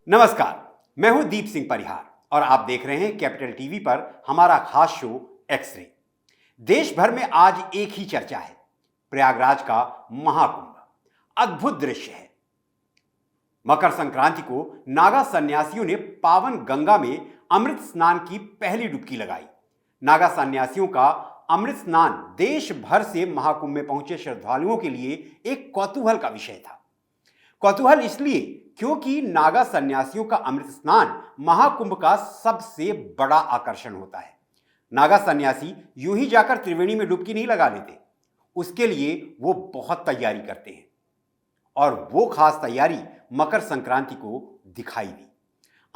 नमस्कार, मैं हूं दीप सिंह परिहार और आप देख रहे हैं कैपिटल टीवी पर हमारा खास शो एक्स-रे। देश भर में आज एक ही चर्चा है, प्रयागराज का महाकुंभ। अद्भुत दृश्य है। मकर संक्रांति को नागा सन्यासियों ने पावन गंगा में अमृत स्नान की पहली डुबकी लगाई। नागा सन्यासियों का अमृत स्नान देश भर से महाकुंभ में पहुंचे श्रद्धालुओं के लिए एक कौतूहल का विषय था। कौतूहल इसलिए क्योंकि नागा सन्यासियों का अमृत स्नान महाकुंभ का सबसे बड़ा आकर्षण होता है। नागा सन्यासी यूं ही जाकर त्रिवेणी में डुबकी नहीं लगा लेते, उसके लिए वो बहुत तैयारी करते हैं और वो खास तैयारी मकर संक्रांति को दिखाई दी।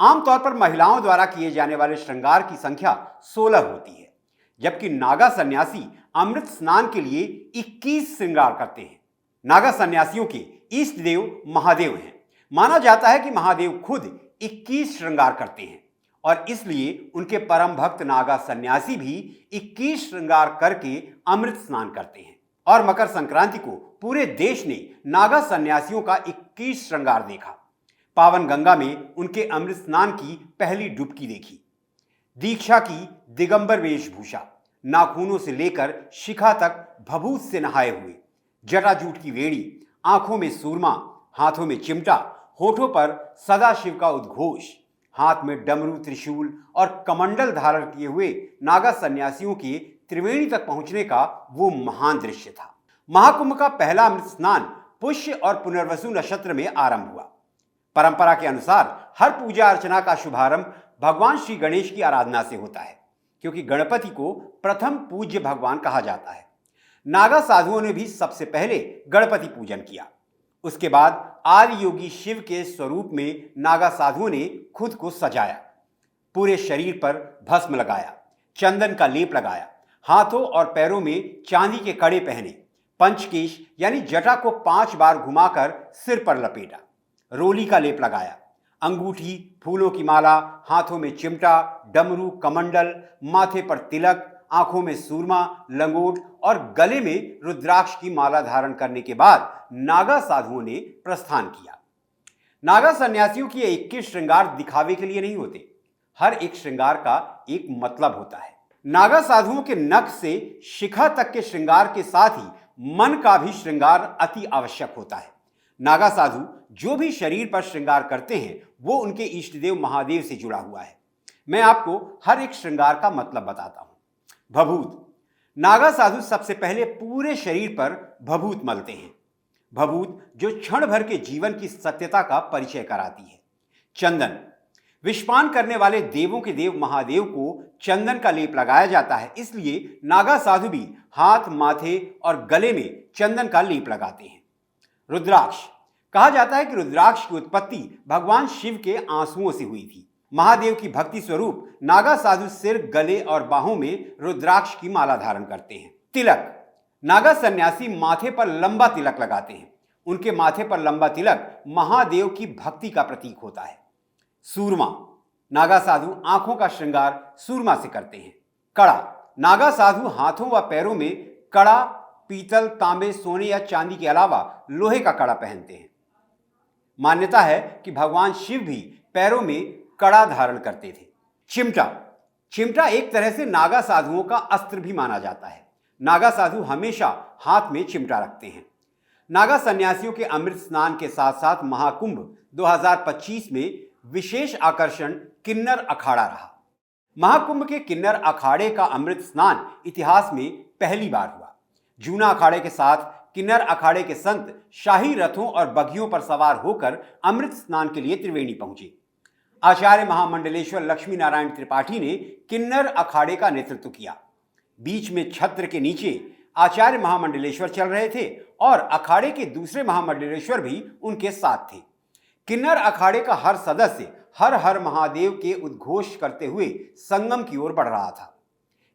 आमतौर पर महिलाओं द्वारा किए जाने वाले श्रृंगार की संख्या 16 होती है, जबकि नागा सन्यासी अमृत स्नान के लिए 21 श्रृंगार करते हैं। नागा सन्यासियों के इष्ट देव महादेव हैं। माना जाता है कि महादेव खुद 21 श्रृंगार करते हैं और इसलिए उनके परम भक्त नागा सन्यासी भी 21 श्रृंगार करके अमृत स्नान करते हैं। और मकर संक्रांति को पूरे देश ने नागा सन्यासियों का 21 श्रृंगार देखा। पावन गंगा में उनके अमृत स्नान की पहली डुबकी देखी। दीक्षा की दिगंबर वेशभूषा, नाखूनों से लेकर शिखा तक भभूत से नहाए हुए, जटाजूट की वेणी, आंखों में सूरमा, हाथों में चिमटा, होठों पर सदाशिव का उद्घोष, हाथ में डमरू, त्रिशूल और कमंडल धारण किए हुए नागा सन्यासियों के त्रिवेणी तक पहुंचने का वो महान दृश्य था। महाकुंभ का पहला अमृत स्नान पुष्य और पुनर्वसु नक्षत्र में आरंभ हुआ। परंपरा के अनुसार हर पूजा अर्चना का शुभारंभ भगवान श्री गणेश की आराधना से होता है, क्योंकि गणपति को प्रथम पूज्य भगवान कहा जाता है। नागा साधुओं ने भी सबसे पहले गणपति पूजन किया। उसके बाद आदि योगी शिव के स्वरूप में नागा साधुओं ने खुद को सजाया। पूरे शरीर पर भस्म लगाया, चंदन का लेप लगाया, हाथों और पैरों में चांदी के कड़े पहने, पंचकेश यानी जटा को 5 बार घुमाकर सिर पर लपेटा, रोली का लेप लगाया, अंगूठी, फूलों की माला, हाथों में चिमटा, डमरू, कमंडल, माथे पर तिलक, आंखों में सूरमा, लंगोट और गले में रुद्राक्ष की माला धारण करने के बाद नागा साधुओं ने प्रस्थान किया। नागा सन्यासियों के 21 श्रृंगार दिखावे के लिए नहीं होते। हर एक श्रृंगार का एक मतलब होता है। नागा साधुओं के नख से शिखा तक के श्रृंगार के साथ ही मन का भी श्रृंगार अति आवश्यक होता है। नागा साधु जो भी शरीर पर श्रृंगार करते हैं वो उनके इष्टदेव महादेव से जुड़ा हुआ है। मैं आपको हर एक श्रृंगार का मतलब बताता हूं। भभूत, नागा साधु सबसे पहले पूरे शरीर पर भभूत मलते हैं। भभूत जो क्षण भर के जीवन की सत्यता का परिचय कराती है। चंदन, विषपान करने वाले देवों के देव महादेव को चंदन का लेप लगाया जाता है, इसलिए नागा साधु भी हाथ, माथे और गले में चंदन का लेप लगाते हैं। रुद्राक्ष, कहा जाता है कि रुद्राक्ष की उत्पत्ति भगवान शिव के आंसुओं से हुई थी। महादेव की भक्ति स्वरूप नागा साधु सिर, गले और बाहों में रुद्राक्ष की माला धारण करते हैं। तिलक, नागा सन्यासी माथे पर लंबा तिलक लगाते हैं। उनके माथे पर लंबा तिलक महादेव की भक्ति का प्रतीक होता है। सूरमा, नागा साधु आंखों का श्रृंगार सूरमा से करते हैं। कड़ा, नागा साधु हाथों व पैरों में कड़ा, पीतल, तांबे, सोने या चांदी के अलावा लोहे का कड़ा पहनते हैं। मान्यता है कि भगवान शिव भी पैरों में कड़ा धारण करते थे। चिमटा, चिमटा एक तरह से नागा साधुओं का अस्त्र भी माना जाता है। नागा साधु हमेशा हाथ में चिमटा रखते हैं। नागा सन्यासियों के अमृत स्नान के साथ साथ महाकुंभ 2025 में विशेष आकर्षण किन्नर अखाड़ा रहा। महाकुंभ के किन्नर अखाड़े का अमृत स्नान इतिहास में पहली बार हुआ। जूना अखाड़े के साथ किन्नर अखाड़े के संत शाही रथों और बघियों पर सवार होकर अमृत स्नान के लिए त्रिवेणी पहुंचे। आचार्य महामंडलेश्वर लक्ष्मी नारायण त्रिपाठी ने किन्नर अखाड़े का नेतृत्व किया। बीच में छत्र के नीचे आचार्य महामंडलेश्वर चल रहे थे और अखाड़े के दूसरे महामंडलेश्वर भी उनके साथ थे। किन्नर अखाड़े का हर सदस्य हर हर महादेव के उद्घोष करते हुए संगम की ओर बढ़ रहा था।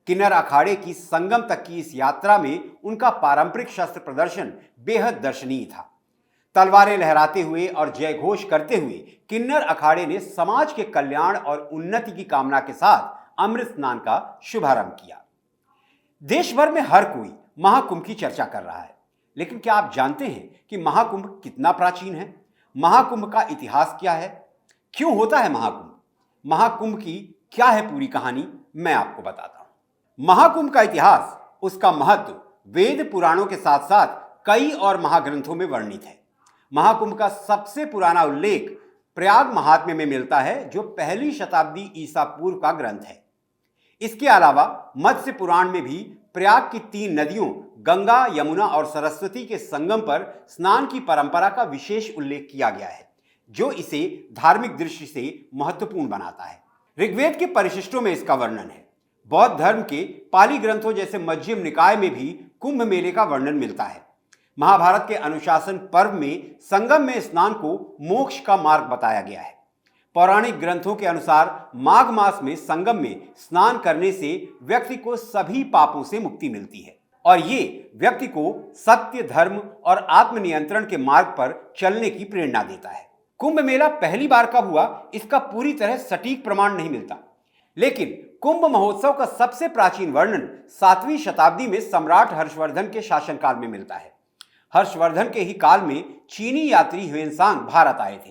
किन्नर अखाड़े की संगम तक की इस यात्रा में उनका पारंपरिक शस्त्र प्रदर्शन बेहद दर्शनीय था। तलवारें लहराते हुए और जय घोष करते हुए किन्नर अखाड़े ने समाज के कल्याण और उन्नति की कामना के साथ अमृत स्नान का शुभारंभ किया। देश भर में हर कोई महाकुंभ की चर्चा कर रहा है, लेकिन क्या आप जानते हैं कि महाकुंभ कितना प्राचीन है? महाकुंभ का इतिहास क्या है? क्यों होता है महाकुंभ? महाकुंभ की क्या है पूरी कहानी, मैं आपको बताता हूं। महाकुंभ का इतिहास, उसका महत्व वेद पुराणों के साथ साथ कई और महाग्रंथों में वर्णित है। महाकुंभ का सबसे पुराना उल्लेख प्रयाग महात्म्य में मिलता है, जो पहली शताब्दी ईसा पूर्व का ग्रंथ है। इसके अलावा मत्स्य पुराण में भी प्रयाग की 3 नदियों गंगा, यमुना और सरस्वती के संगम पर स्नान की परंपरा का विशेष उल्लेख किया गया है, जो इसे धार्मिक दृष्टि से महत्वपूर्ण बनाता है। ऋग्वेद के परिशिष्टों में इसका वर्णन है। बौद्ध धर्म के पाली ग्रंथों जैसे मध्यम निकाय में भी कुंभ मेले का वर्णन मिलता है। महाभारत के अनुशासन पर्व में संगम में स्नान को मोक्ष का मार्ग बताया गया है। पौराणिक ग्रंथों के अनुसार माघ मास में संगम में स्नान करने से व्यक्ति को सभी पापों से मुक्ति मिलती है और ये व्यक्ति को सत्य, धर्म और आत्मनियंत्रण के मार्ग पर चलने की प्रेरणा देता है। कुंभ मेला पहली बार कब हुआ, इसका पूरी तरह सटीक प्रमाण नहीं मिलता, लेकिन कुंभ महोत्सव का सबसे प्राचीन वर्णन 7वीं शताब्दी में सम्राट हर्षवर्धन के शासनकाल में मिलता है। हर्षवर्धन के ही काल में चीनी यात्री ह्वेनसांग भारत आए थे।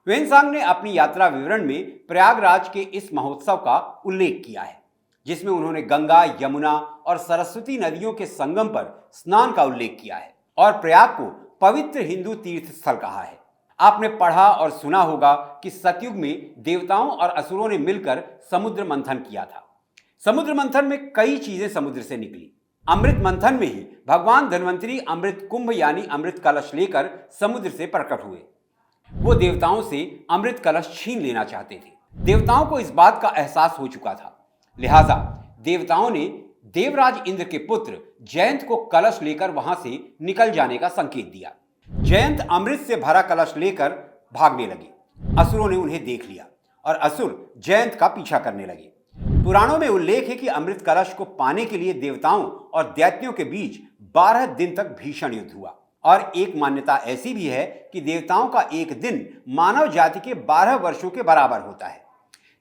ह्वेनसांग ने अपनी यात्रा विवरण में प्रयागराज के इस महोत्सव का उल्लेख किया है, जिसमें उन्होंने गंगा, यमुना और सरस्वती नदियों के संगम पर स्नान का उल्लेख किया है और प्रयाग को पवित्र हिंदू तीर्थ स्थल कहा है। आपने पढ़ा और सुना होगा कि सतयुग में देवताओं और असुरों ने मिलकर समुद्र मंथन किया था। समुद्र मंथन में कई चीजें समुद्र से निकली। अमृत मंथन में ही भगवान धन्वंतरी अमृत कुंभ यानी अमृत कलश लेकर समुद्र से प्रकट हुए। वो देवताओं से अमृत कलश छीन लेना चाहते थे। देवताओं को इस बात का एहसास हो चुका था, लिहाजा देवताओं ने देवराज इंद्र के पुत्र जयंत को कलश लेकर वहां से निकल जाने का संकेत दिया। जयंत अमृत से भरा कलश लेकर भागने लगे। असुरों ने उन्हें देख लिया और असुर जयंत का पीछा करने लगे। पुराणों में उल्लेख है कि अमृत कलश को पाने के लिए देवताओं और दैत्यों के बीच 12 दिन तक भीषण युद्ध हुआ और एक मान्यता ऐसी भी है कि देवताओं का एक दिन मानव जाति के 12 वर्षों के बराबर होता है।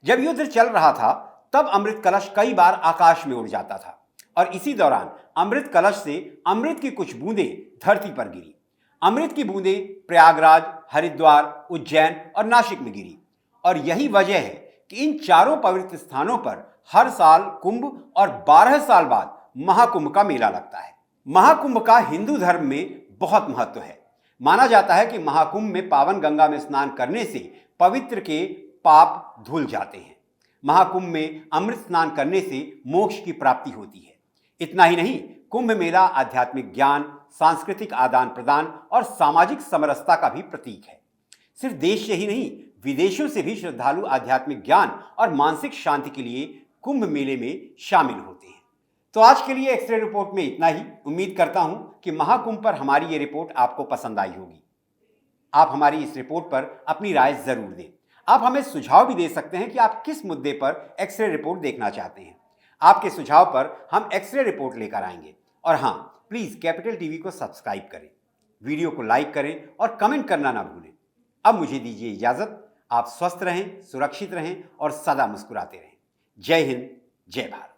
जब युद्ध चल रहा था तब अमृत कलश कई बार आकाश में उड़ जाता था और इसी दौरान अमृत कलश से अमृत की कुछ बूंदें धरती पर गिरी। अमृत की बूंदें प्रयागराज, हरिद्वार, उज्जैन और नासिक में गिरी और यही वजह है कि इन चारों पवित्र स्थानों पर हर साल कुंभ और 12 साल बाद महाकुंभ का मेला लगता है। महाकुंभ का हिंदू धर्म में बहुत महत्व है। माना जाता है कि महाकुंभ में पावन गंगा में स्नान करने से पवित्र के पाप धुल जाते हैं। महाकुंभ में अमृत स्नान करने से मोक्ष की प्राप्ति होती है। इतना ही नहीं, कुंभ मेला आध्यात्मिक ज्ञान, सांस्कृतिक आदान प्रदान और सामाजिक समरसता का भी प्रतीक है। सिर्फ देश से ही नहीं, विदेशों से भी श्रद्धालु आध्यात्मिक ज्ञान और मानसिक शांति के लिए कुंभ मेले में शामिल होते हैं। तो आज के लिए एक्सरे रिपोर्ट में इतना ही। उम्मीद करता हूं कि महाकुंभ पर हमारी ये रिपोर्ट आपको पसंद आई होगी। आप हमारी इस रिपोर्ट पर अपनी राय जरूर दें। आप हमें सुझाव भी दे सकते हैं कि आप किस मुद्दे पर एक्सरे रिपोर्ट देखना चाहते हैं। आपके सुझाव पर हम एक्सरे रिपोर्ट लेकर आएंगे। और हाँ, प्लीज कैपिटल टीवी को सब्सक्राइब करें, वीडियो को लाइक करें और कमेंट करना ना भूलें। अब मुझे दीजिए इजाजत। आप स्वस्थ रहें, सुरक्षित रहें और सदा मुस्कुराते रहें। जय हिंद, जय भारत।